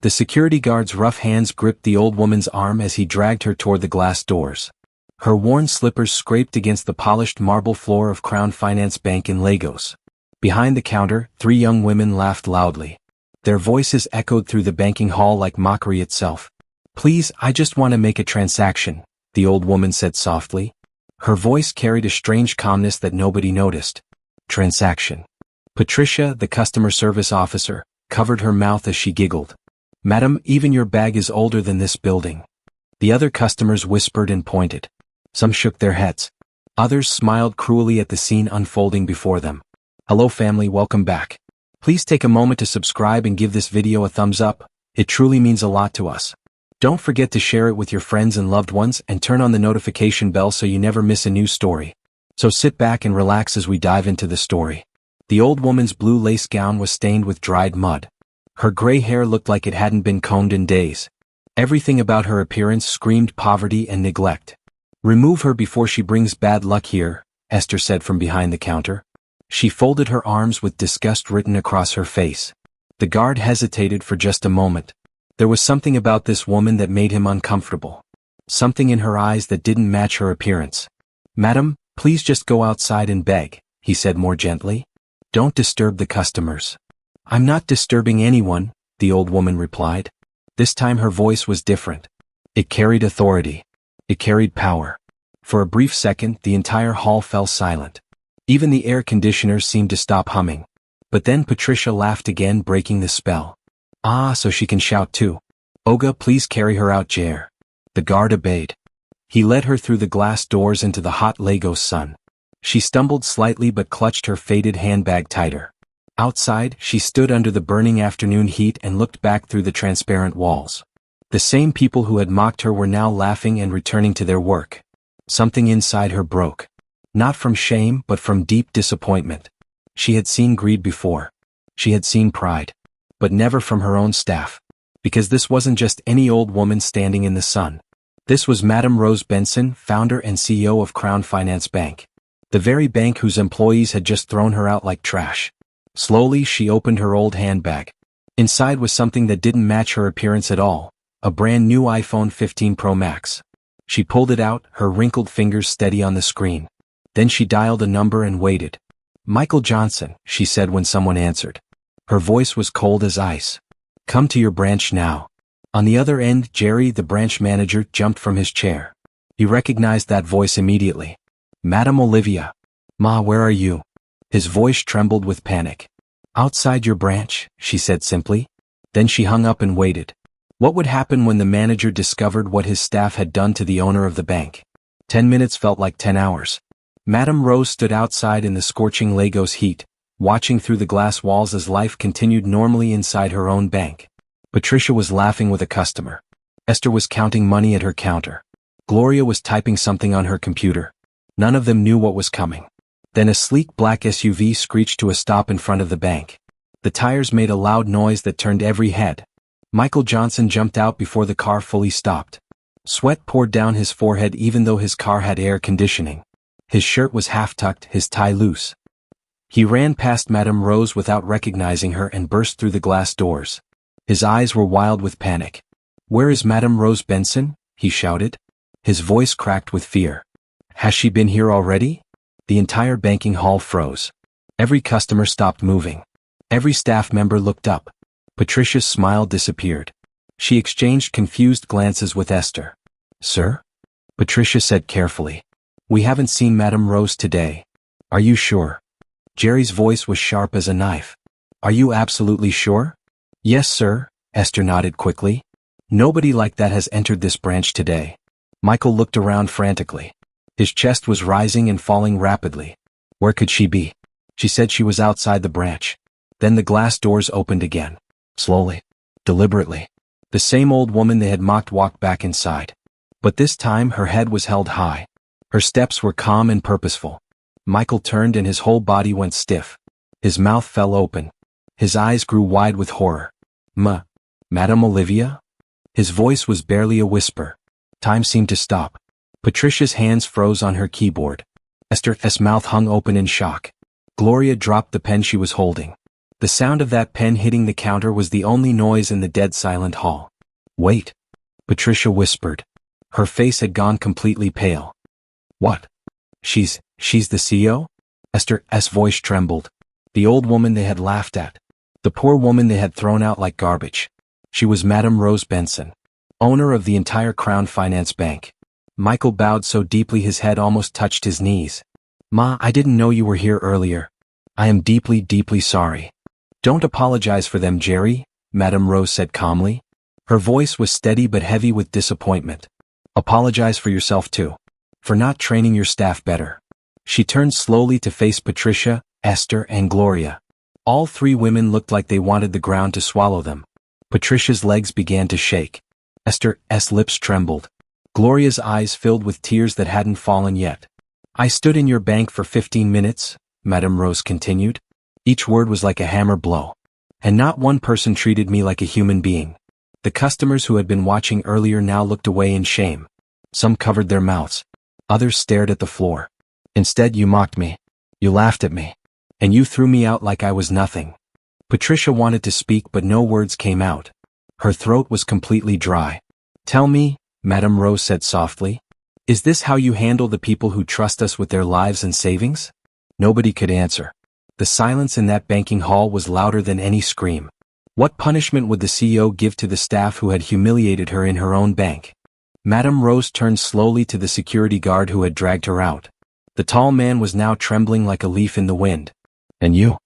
The security guard's rough hands gripped the old woman's arm as he dragged her toward the glass doors. Her worn slippers scraped against the polished marble floor of Crown Finance Bank in Lagos. Behind the counter, 3 young women laughed loudly. Their voices echoed through the banking hall like mockery itself. "Please, I just want to make a transaction," the old woman said softly. Her voice carried a strange calmness that nobody noticed. Transaction. Patricia, the customer service officer, covered her mouth as she giggled. "Madam, even your bag is older than this building." The other customers whispered and pointed. Some shook their heads. Others smiled cruelly at the scene unfolding before them. "Hello family, welcome back. Please take a moment to subscribe and give this video a thumbs up. It truly means a lot to us. Don't forget to share it with your friends and loved ones and turn on the notification bell so you never miss a new story." So sit back and relax as we dive into the story. The old woman's blue lace gown was stained with dried mud. Her gray hair looked like it hadn't been combed in days. Everything about her appearance screamed poverty and neglect. "Remove her before she brings bad luck here," Esther said from behind the counter. She folded her arms with disgust written across her face. The guard hesitated for just a moment. There was something about this woman that made him uncomfortable. Something in her eyes that didn't match her appearance. "Madam, please just go outside and beg," he said more gently. "Don't disturb the customers." "I'm not disturbing anyone," the old woman replied. This time her voice was different. It carried authority. It carried power. For a brief second, the entire hall fell silent. Even the air conditioner seemed to stop humming. But then Patricia laughed again, breaking the spell. "Ah, so she can shout too. Oga, please carry her out, Jair." The guard obeyed. He led her through the glass doors into the hot Lagos sun. She stumbled slightly but clutched her faded handbag tighter. Outside, she stood under the burning afternoon heat and looked back through the transparent walls. The same people who had mocked her were now laughing and returning to their work. Something inside her broke. Not from shame, but from deep disappointment. She had seen greed before. She had seen pride. But never from her own staff. Because this wasn't just any old woman standing in the sun. This was Madame Rose Benson, founder and CEO of Crown Finance Bank. The very bank whose employees had just thrown her out like trash. Slowly, she opened her old handbag. Inside was something that didn't match her appearance at all. A brand new iPhone 15 Pro Max. She pulled it out, her wrinkled fingers steady on the screen. Then she dialed a number and waited. "Michael Johnson," she said when someone answered. Her voice was cold as ice. "Come to your branch now." On the other end, Jerry, the branch manager, jumped from his chair. He recognized that voice immediately. "Madam Olivia." "Ma, where are you?" His voice trembled with panic. "Outside your branch," she said simply. Then she hung up and waited. What would happen when the manager discovered what his staff had done to the owner of the bank? 10 minutes felt like 10 hours. Madame Rose stood outside in the scorching Lagos heat, watching through the glass walls as life continued normally inside her own bank. Patricia was laughing with a customer. Esther was counting money at her counter. Gloria was typing something on her computer. None of them knew what was coming. Then a sleek black SUV screeched to a stop in front of the bank. The tires made a loud noise that turned every head. Michael Johnson jumped out before the car fully stopped. Sweat poured down his forehead even though his car had air conditioning. His shirt was half-tucked, his tie loose. He ran past Madame Rose without recognizing her and burst through the glass doors. His eyes were wild with panic. "Where is Madame Rose Benson?" he shouted. His voice cracked with fear. "Has she been here already?" The entire banking hall froze. Every customer stopped moving. Every staff member looked up. Patricia's smile disappeared. She exchanged confused glances with Esther. "Sir?" Patricia said carefully. "We haven't seen Madame Rose today." "Are you sure?" Jerry's voice was sharp as a knife. "Are you absolutely sure?" "Yes, sir," Esther nodded quickly. "Nobody like that has entered this branch today." Michael looked around frantically. His chest was rising and falling rapidly. Where could she be? She said she was outside the branch. Then the glass doors opened again. Slowly. Deliberately. The same old woman they had mocked walked back inside. But this time her head was held high. Her steps were calm and purposeful. Michael turned and his whole body went stiff. His mouth fell open. His eyes grew wide with horror. Madame Olivia?" His voice was barely a whisper. Time seemed to stop. Patricia's hands froze on her keyboard. Esther's mouth hung open in shock. Gloria dropped the pen she was holding. The sound of that pen hitting the counter was the only noise in the dead silent hall. "Wait," Patricia whispered. Her face had gone completely pale. "What? She's the CEO?" Esther's voice trembled. The old woman they had laughed at. The poor woman they had thrown out like garbage. She was Madame Rose Benson, owner of the entire Crown Finance Bank. Michael bowed so deeply his head almost touched his knees. "Ma, I didn't know you were here earlier. I am deeply, deeply sorry." "Don't apologize for them, Jerry," Madame Rose said calmly. Her voice was steady but heavy with disappointment. "Apologize for yourself too. For not training your staff better." She turned slowly to face Patricia, Esther, and Gloria. All three women looked like they wanted the ground to swallow them. Patricia's legs began to shake. Esther's lips trembled. Gloria's eyes filled with tears that hadn't fallen yet. "I stood in your bank for 15 minutes, Madame Rose continued. Each word was like a hammer blow. And not one person treated me like a human being. The customers who had been watching earlier now looked away in shame. Some covered their mouths. Others stared at the floor. Instead, you mocked me. You laughed at me. And you threw me out like I was nothing." Patricia wanted to speak but no words came out. Her throat was completely dry. "Tell me," Madame Rose said softly, "is this how you handle the people who trust us with their lives and savings?" Nobody could answer. The silence in that banking hall was louder than any scream. What punishment would the CEO give to the staff who had humiliated her in her own bank? Madame Rose turned slowly to the security guard who had dragged her out. The tall man was now trembling like a leaf in the wind. "And you?"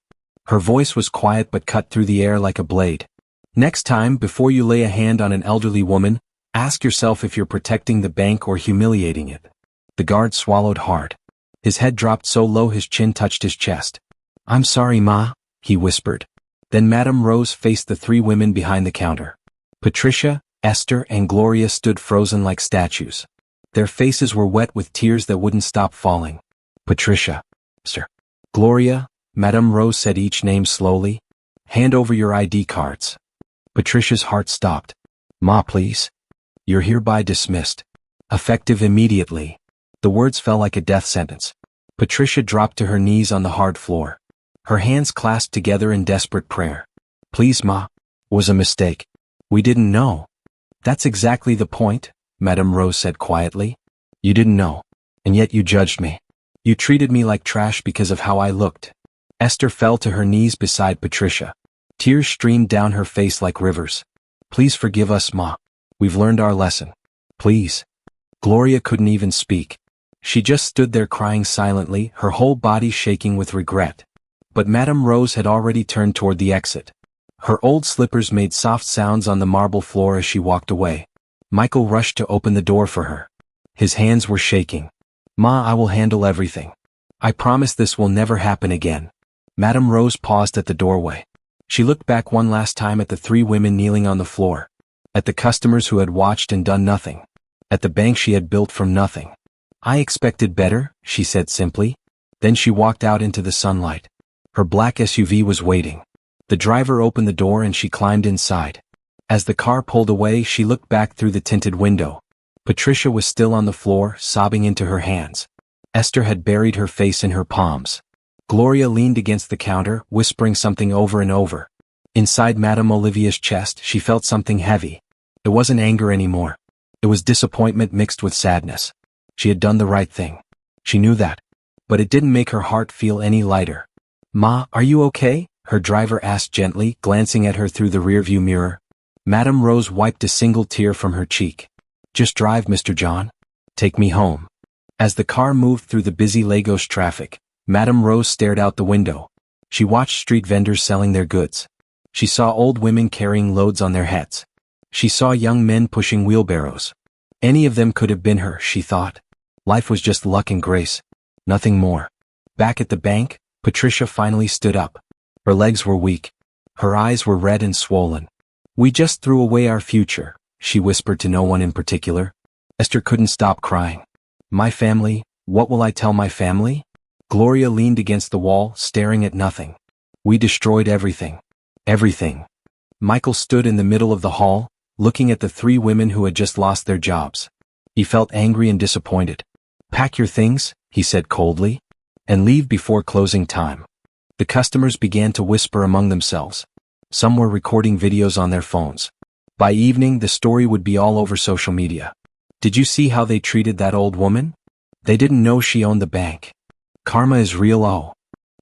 Her voice was quiet but cut through the air like a blade. "Next time, before you lay a hand on an elderly woman, ask yourself if you're protecting the bank or humiliating it." The guard swallowed hard. His head dropped so low his chin touched his chest. "I'm sorry, Ma," he whispered. Then Madame Rose faced the three women behind the counter. Patricia, Esther, and Gloria stood frozen like statues. Their faces were wet with tears that wouldn't stop falling. "Patricia, Esther, Gloria," Madame Rose said each name slowly. "Hand over your ID cards." Patricia's heart stopped. "Ma, please." "You're hereby dismissed. Effective immediately." The words fell like a death sentence. Patricia dropped to her knees on the hard floor. Her hands clasped together in desperate prayer. "Please, Ma. Was a mistake. We didn't know." "That's exactly the point," Madame Rose said quietly. "You didn't know. And yet you judged me. You treated me like trash because of how I looked." Esther fell to her knees beside Patricia. Tears streamed down her face like rivers. "Please forgive us, Ma. We've learned our lesson. Please." Gloria couldn't even speak. She just stood there crying silently, her whole body shaking with regret. But Madame Rose had already turned toward the exit. Her old slippers made soft sounds on the marble floor as she walked away. Michael rushed to open the door for her. His hands were shaking. "Ma, I will handle everything. I promise this will never happen again." Madame Rose paused at the doorway. She looked back one last time at the three women kneeling on the floor. At the customers who had watched and done nothing. At the bank she had built from nothing. "I expected better," she said simply. Then she walked out into the sunlight. Her black SUV was waiting. The driver opened the door and she climbed inside. As the car pulled away, she looked back through the tinted window. Patricia was still on the floor, sobbing into her hands. Esther had buried her face in her palms. Gloria leaned against the counter, whispering something over and over. Inside Madame Olivia's chest, she felt something heavy. It wasn't anger anymore. It was disappointment mixed with sadness. She had done the right thing. She knew that. But it didn't make her heart feel any lighter. "Ma, are you okay?" her driver asked gently, glancing at her through the rearview mirror. Madame Rose wiped a single tear from her cheek. "Just drive, Mr. John. Take me home." As the car moved through the busy Lagos traffic, Madame Rose stared out the window. She watched street vendors selling their goods. She saw old women carrying loads on their heads. She saw young men pushing wheelbarrows. Any of them could have been her, she thought. Life was just luck and grace. Nothing more. Back at the bank, Patricia finally stood up. Her legs were weak. Her eyes were red and swollen. "We just threw away our future," she whispered to no one in particular. Esther couldn't stop crying. "My family, what will I tell my family?" Gloria leaned against the wall, staring at nothing. "We destroyed everything. Everything." Michael stood in the middle of the hall, looking at the three women who had just lost their jobs. He felt angry and disappointed. "Pack your things," he said coldly, "and leave before closing time." The customers began to whisper among themselves. Some were recording videos on their phones. By evening, the story would be all over social media. Did you see how they treated that old woman? They didn't know she owned the bank. Karma is real. Oh.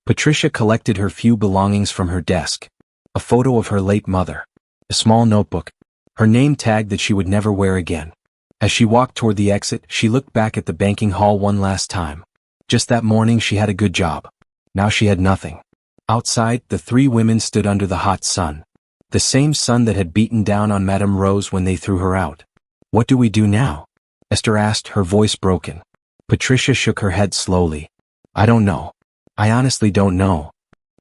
Patricia collected her few belongings from her desk. A photo of her late mother. A small notebook. Her name tag that she would never wear again. As she walked toward the exit, she looked back at the banking hall one last time. Just that morning she had a good job. Now she had nothing. Outside, the three women stood under the hot sun. The same sun that had beaten down on Madame Rose when they threw her out. What do we do now? Esther asked, her voice broken. Patricia shook her head slowly. I don't know. I honestly don't know.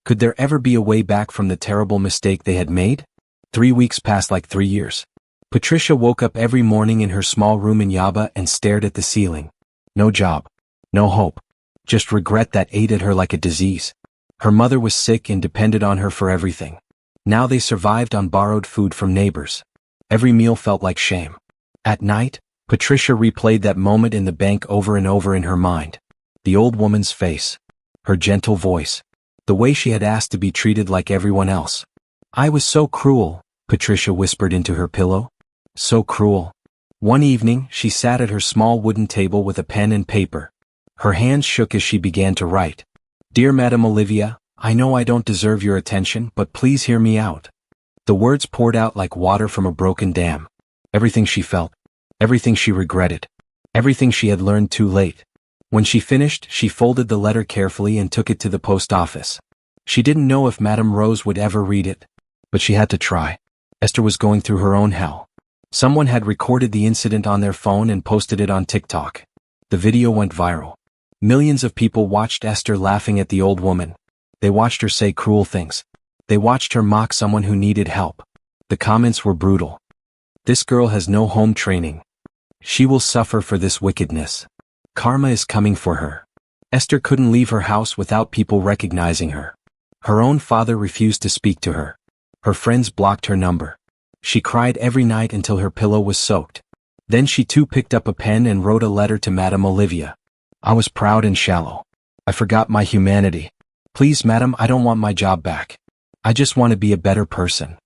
Could there ever be a way back from the terrible mistake they had made? 3 weeks passed like 3 years. Patricia woke up every morning in her small room in Yaba and stared at the ceiling. No job. No hope. Just regret that ate at her like a disease. Her mother was sick and depended on her for everything. Now they survived on borrowed food from neighbors. Every meal felt like shame. At night, Patricia replayed that moment in the bank over and over in her mind. The old woman's face. Her gentle voice. The way she had asked to be treated like everyone else. I was so cruel, Patricia whispered into her pillow. So cruel. One evening, she sat at her small wooden table with a pen and paper. Her hands shook as she began to write. Dear Madame Olivia, I know I don't deserve your attention, but please hear me out. The words poured out like water from a broken dam. Everything she felt. Everything she regretted. Everything she had learned too late. When she finished, she folded the letter carefully and took it to the post office. She didn't know if Madame Rose would ever read it. But she had to try. Esther was going through her own hell. Someone had recorded the incident on their phone and posted it on TikTok. The video went viral. Millions of people watched Esther laughing at the old woman. They watched her say cruel things. They watched her mock someone who needed help. The comments were brutal. This girl has no home training. She will suffer for this wickedness. Karma is coming for her. Esther couldn't leave her house without people recognizing her. Her own father refused to speak to her. Her friends blocked her number. She cried every night until her pillow was soaked. Then she too picked up a pen and wrote a letter to Madame Olivia. I was proud and shallow. I forgot my humanity. Please, madam, I don't want my job back. I just want to be a better person.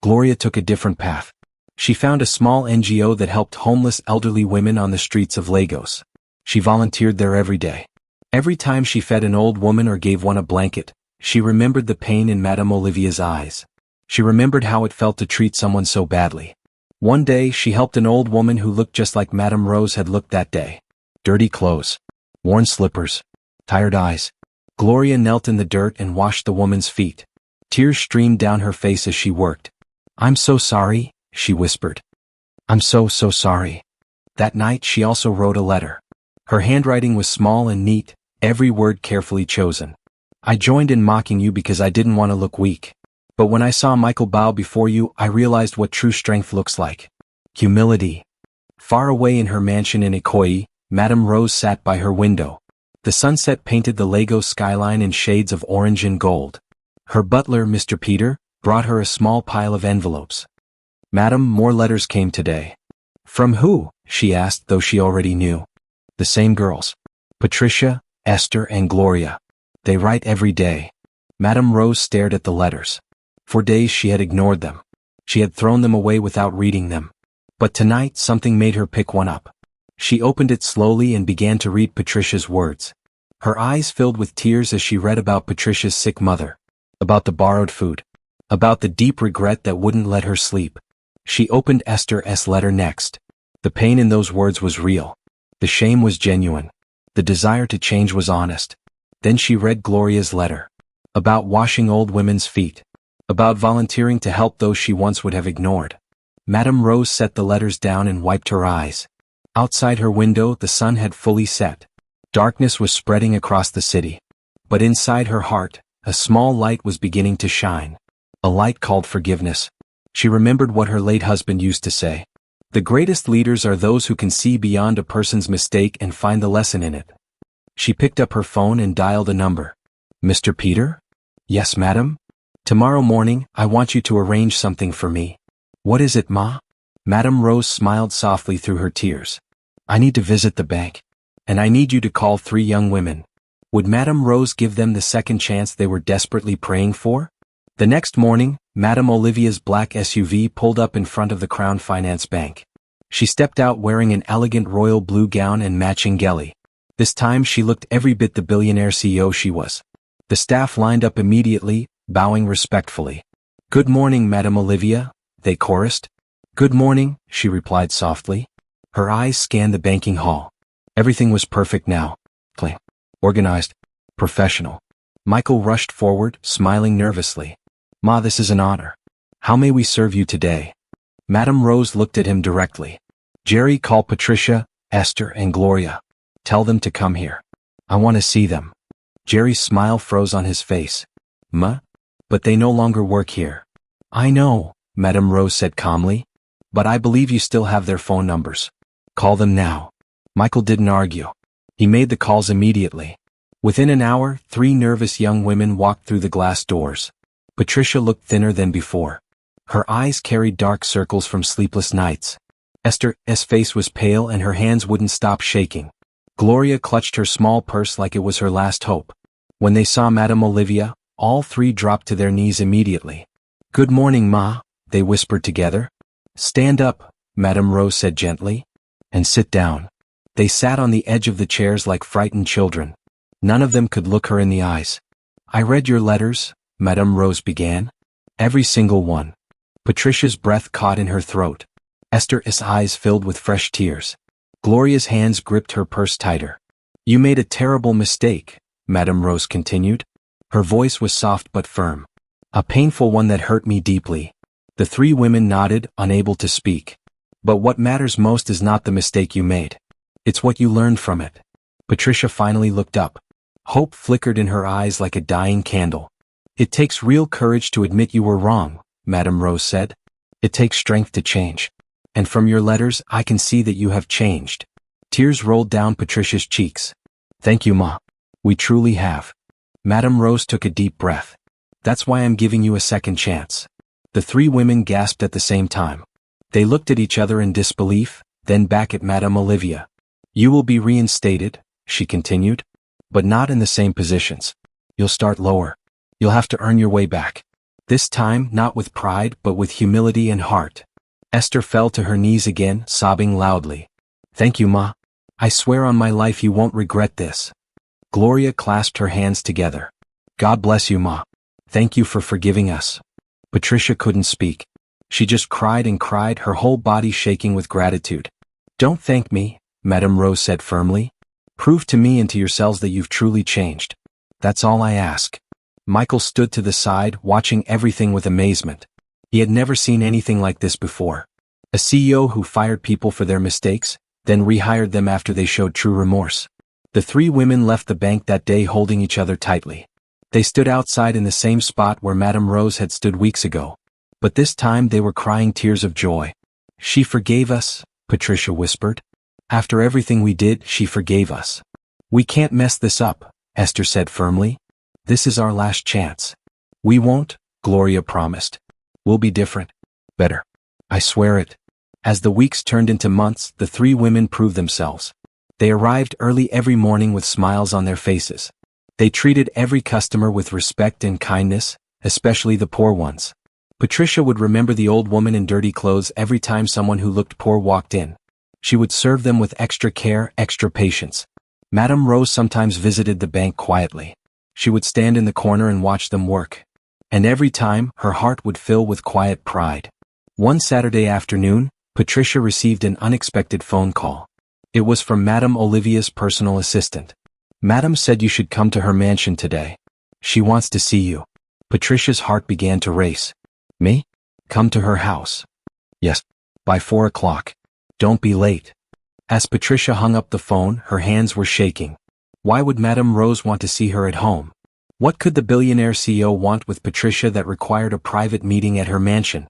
Gloria took a different path. She found a small NGO that helped homeless elderly women on the streets of Lagos. She volunteered there every day. Every time she fed an old woman or gave one a blanket, she remembered the pain in Madame Olivia's eyes. She remembered how it felt to treat someone so badly. One day, she helped an old woman who looked just like Madame Rose had looked that day. Dirty clothes. Worn slippers. Tired eyes. Gloria knelt in the dirt and washed the woman's feet. Tears streamed down her face as she worked. I'm so sorry, she whispered. I'm so sorry. That night she also wrote a letter. Her handwriting was small and neat, every word carefully chosen. I joined in mocking you because I didn't want to look weak. But when I saw Michael bow before you, I realized what true strength looks like. Humility. Far away in her mansion in Ikoyi, Madame Rose sat by her window. The sunset painted the Lagos skyline in shades of orange and gold. Her butler, Mr. Peter, brought her a small pile of envelopes. Madam, more letters came today. From who? She asked, though she already knew. The same girls. Patricia, Esther, and Gloria. They write every day. Madame Rose stared at the letters. For days she had ignored them. She had thrown them away without reading them. But tonight something made her pick one up. She opened it slowly and began to read Patricia's words. Her eyes filled with tears as she read about Patricia's sick mother. About the borrowed food. About the deep regret that wouldn't let her sleep. She opened Esther's letter next. The pain in those words was real. The shame was genuine. The desire to change was honest. Then she read Gloria's letter. About washing old women's feet. About volunteering to help those she once would have ignored. Madame Rose set the letters down and wiped her eyes. Outside her window, the sun had fully set. Darkness was spreading across the city. But inside her heart, a small light was beginning to shine. A light called forgiveness. She remembered what her late husband used to say. The greatest leaders are those who can see beyond a person's mistake and find the lesson in it. She picked up her phone and dialed a number. Mr. Peter? Yes, madam? Tomorrow morning, I want you to arrange something for me. What is it, ma? Madame Rose smiled softly through her tears. I need to visit the bank. And I need you to call 3 young women. Would Madame Rose give them the second chance they were desperately praying for? The next morning, Madame Olivia's black SUV pulled up in front of the Crown Finance Bank. She stepped out wearing an elegant royal blue gown and matching ghillie. This time she looked every bit the billionaire CEO she was. The staff lined up immediately, bowing respectfully. "Good morning, Madame Olivia," they chorused. "Good morning," she replied softly. Her eyes scanned the banking hall. Everything was perfect now. Clean, organized, professional. Michael rushed forward, smiling nervously. "Ma, this is an honor. How may we serve you today?" Madame Rose looked at him directly. "Jerry, call Patricia, Esther, and Gloria. Tell them to come here. I want to see them." Jerry's smile froze on his face. "Ma? But they no longer work here." "I know," Madame Rose said calmly. "But I believe you still have their phone numbers. Call them now." Michael didn't argue. He made the calls immediately. Within an hour, 3 nervous young women walked through the glass doors. Patricia looked thinner than before. Her eyes carried dark circles from sleepless nights. Esther's face was pale and her hands wouldn't stop shaking. Gloria clutched her small purse like it was her last hope. When they saw Madame Olivia, all 3 dropped to their knees immediately. "Good morning, Ma," they whispered together. "Stand up," Madame Rose said gently. "And sit down." They sat on the edge of the chairs like frightened children. None of them could look her in the eyes. "I read your letters," Madame Rose began. "Every single one." Patricia's breath caught in her throat. Esther's eyes filled with fresh tears. Gloria's hands gripped her purse tighter. "You made a terrible mistake," Madame Rose continued. Her voice was soft but firm. "A painful one that hurt me deeply." The 3 women nodded, unable to speak. "But what matters most is not the mistake you made. It's what you learned from it." Patricia finally looked up. Hope flickered in her eyes like a dying candle. "It takes real courage to admit you were wrong," Madame Rose said. "It takes strength to change. And from your letters, I can see that you have changed." Tears rolled down Patricia's cheeks. "Thank you, Ma. We truly have." Madame Rose took a deep breath. "That's why I'm giving you a second chance." The 3 women gasped at the same time. They looked at each other in disbelief, then back at Madame Olivia. "You will be reinstated," she continued. "But not in the same positions. You'll start lower. You'll have to earn your way back. This time, not with pride, but with humility and heart." Esther fell to her knees again, sobbing loudly. "Thank you, Ma. I swear on my life you won't regret this." Gloria clasped her hands together. "God bless you, Ma. Thank you for forgiving us." Patricia couldn't speak. She just cried and cried, her whole body shaking with gratitude. "Don't thank me," Madame Rose said firmly. "Prove to me and to yourselves that you've truly changed. That's all I ask." Michael stood to the side, watching everything with amazement. He had never seen anything like this before. A CEO who fired people for their mistakes, then rehired them after they showed true remorse. The 3 women left the bank that day holding each other tightly. They stood outside in the same spot where Madame Rose had stood weeks ago. But this time they were crying tears of joy. "She forgave us," Patricia whispered. "After everything we did, she forgave us." "We can't mess this up," Esther said firmly. "This is our last chance." "We won't," Gloria promised. "We'll be different. Better. I swear it." As the weeks turned into months, the 3 women proved themselves. They arrived early every morning with smiles on their faces. They treated every customer with respect and kindness, especially the poor ones. Patricia would remember the old woman in dirty clothes every time someone who looked poor walked in. She would serve them with extra care, extra patience. Madame Rose sometimes visited the bank quietly. She would stand in the corner and watch them work. And every time, her heart would fill with quiet pride. One Saturday afternoon, Patricia received an unexpected phone call. It was from Madame Olivia's personal assistant. "Madame said you should come to her mansion today. She wants to see you." Patricia's heart began to race. "Me? Come to her house?" "Yes. By 4 o'clock. Don't be late." As Patricia hung up the phone, her hands were shaking. Why would Madame Rose want to see her at home? What could the billionaire CEO want with Patricia that required a private meeting at her mansion?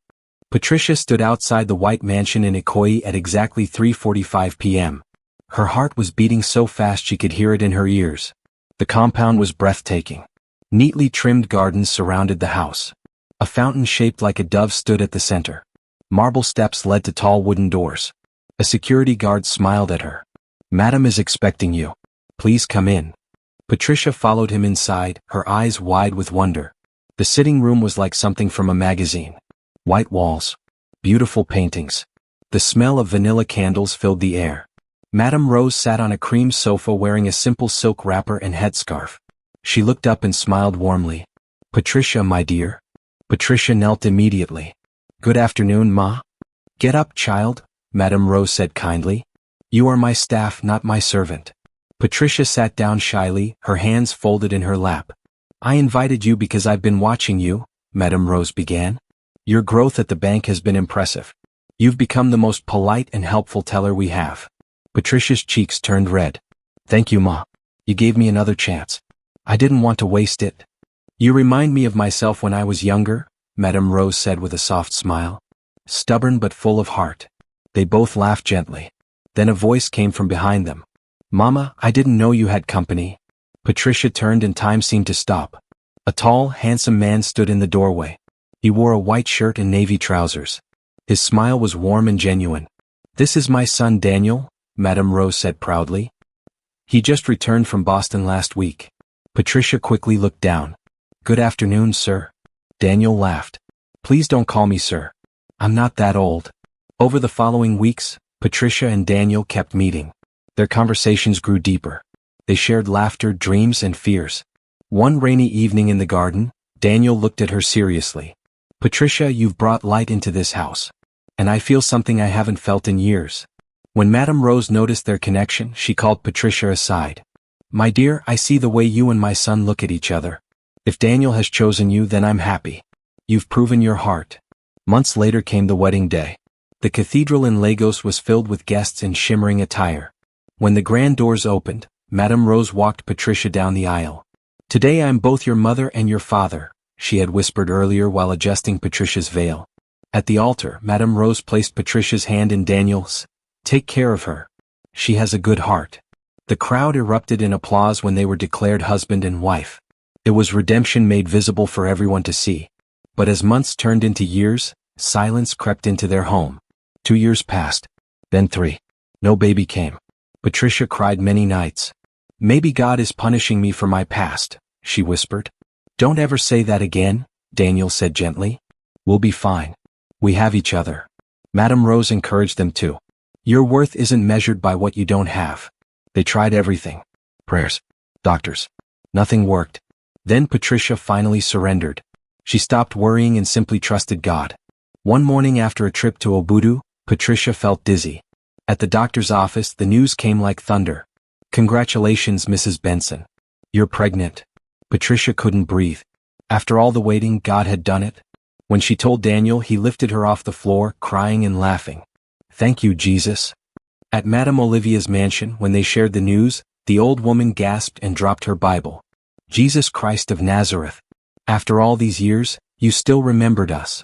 Patricia stood outside the white mansion in Ikoyi at exactly 3:45 p.m. Her heart was beating so fast she could hear it in her ears. The compound was breathtaking. Neatly trimmed gardens surrounded the house. A fountain shaped like a dove stood at the center. Marble steps led to tall wooden doors. A security guard smiled at her. "Madam is expecting you. Please come in." Patricia followed him inside, her eyes wide with wonder. The sitting room was like something from a magazine. White walls. Beautiful paintings. The smell of vanilla candles filled the air. Madame Rose sat on a cream sofa wearing a simple silk wrapper and headscarf. She looked up and smiled warmly. "Patricia, my dear." Patricia knelt immediately. "Good afternoon, Ma." "Get up, child," Madame Rose said kindly. "You are my staff, not my servant." Patricia sat down shyly, her hands folded in her lap. "I invited you because I've been watching you," Madame Rose began. "Your growth at the bank has been impressive. You've become the most polite and helpful teller we have." Patricia's cheeks turned red. "Thank you, Ma. You gave me another chance. I didn't want to waste it." "You remind me of myself when I was younger," Madame Rose said with a soft smile. "Stubborn but full of heart." They both laughed gently. Then a voice came from behind them. "Mama, I didn't know you had company." Patricia turned and time seemed to stop. A tall, handsome man stood in the doorway. He wore a white shirt and navy trousers. His smile was warm and genuine. "This is my son Daniel," Madame Rose said proudly. "He just returned from Boston last week." Patricia quickly looked down. "Good afternoon, sir." Daniel laughed. "Please don't call me sir. I'm not that old." Over the following weeks, Patricia and Daniel kept meeting. Their conversations grew deeper. They shared laughter, dreams, and fears. One rainy evening in the garden, Daniel looked at her seriously. "Patricia, you've brought light into this house. And I feel something I haven't felt in years." When Madame Rose noticed their connection, she called Patricia aside. "My dear, I see the way you and my son look at each other. If Daniel has chosen you, then I'm happy. You've proven your heart." Months later came the wedding day. The cathedral in Lagos was filled with guests in shimmering attire. When the grand doors opened, Madame Rose walked Patricia down the aisle. "Today I'm both your mother and your father," she had whispered earlier while adjusting Patricia's veil. At the altar, Madame Rose placed Patricia's hand in Daniel's. "Take care of her. She has a good heart." The crowd erupted in applause when they were declared husband and wife. It was redemption made visible for everyone to see. But as months turned into years, silence crept into their home. 2 years passed. Then 3. No baby came. Patricia cried many nights. "Maybe God is punishing me for my past," she whispered. "Don't ever say that again," Daniel said gently. "We'll be fine. We have each other." Madame Rose encouraged them too. "Your worth isn't measured by what you don't have." They tried everything. Prayers. Doctors. Nothing worked. Then Patricia finally surrendered. She stopped worrying and simply trusted God. One morning after a trip to Obudu, Patricia felt dizzy. At the doctor's office, the news came like thunder. "Congratulations, Mrs. Benson. You're pregnant." Patricia couldn't breathe. After all the waiting, God had done it. When she told Daniel, he lifted her off the floor, crying and laughing. "Thank you, Jesus." At Madame Olivia's mansion, when they shared the news, the old woman gasped and dropped her Bible. "Jesus Christ of Nazareth. After all these years, you still remembered us."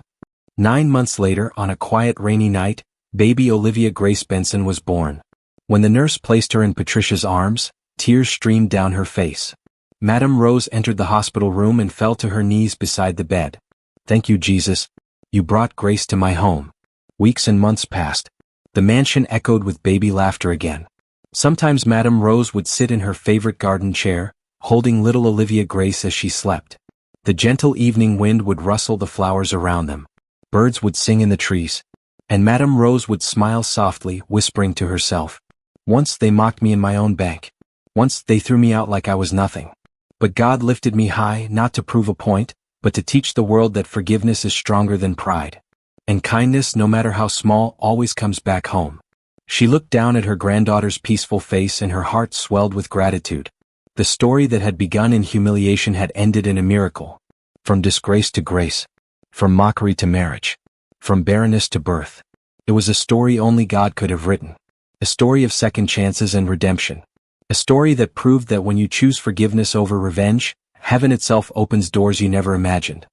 9 months later, on a quiet rainy night, baby Olivia Grace Benson was born. When the nurse placed her in Patricia's arms, tears streamed down her face. Madame Rose entered the hospital room and fell to her knees beside the bed. "Thank you, Jesus. You brought grace to my home." Weeks and months passed. The mansion echoed with baby laughter again. Sometimes Madame Rose would sit in her favorite garden chair, holding little Olivia Grace as she slept. The gentle evening wind would rustle the flowers around them. Birds would sing in the trees. And Madame Rose would smile softly, whispering to herself. "Once they mocked me in my own bank. Once they threw me out like I was nothing. But God lifted me high, not to prove a point, but to teach the world that forgiveness is stronger than pride. And kindness, no matter how small, always comes back home." She looked down at her granddaughter's peaceful face and her heart swelled with gratitude. The story that had begun in humiliation had ended in a miracle. From disgrace to grace. From mockery to marriage. From barrenness to birth. It was a story only God could have written. A story of second chances and redemption. A story that proved that when you choose forgiveness over revenge, heaven itself opens doors you never imagined.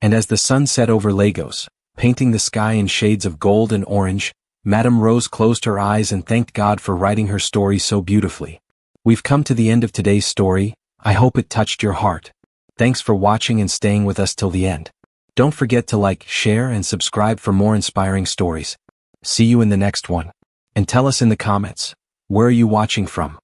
And as the sun set over Lagos, painting the sky in shades of gold and orange, Madame Rose closed her eyes and thanked God for writing her story so beautifully. We've come to the end of today's story. I hope it touched your heart. Thanks for watching and staying with us till the end. Don't forget to like, share, and subscribe for more inspiring stories. See you in the next one. And tell us in the comments, where are you watching from?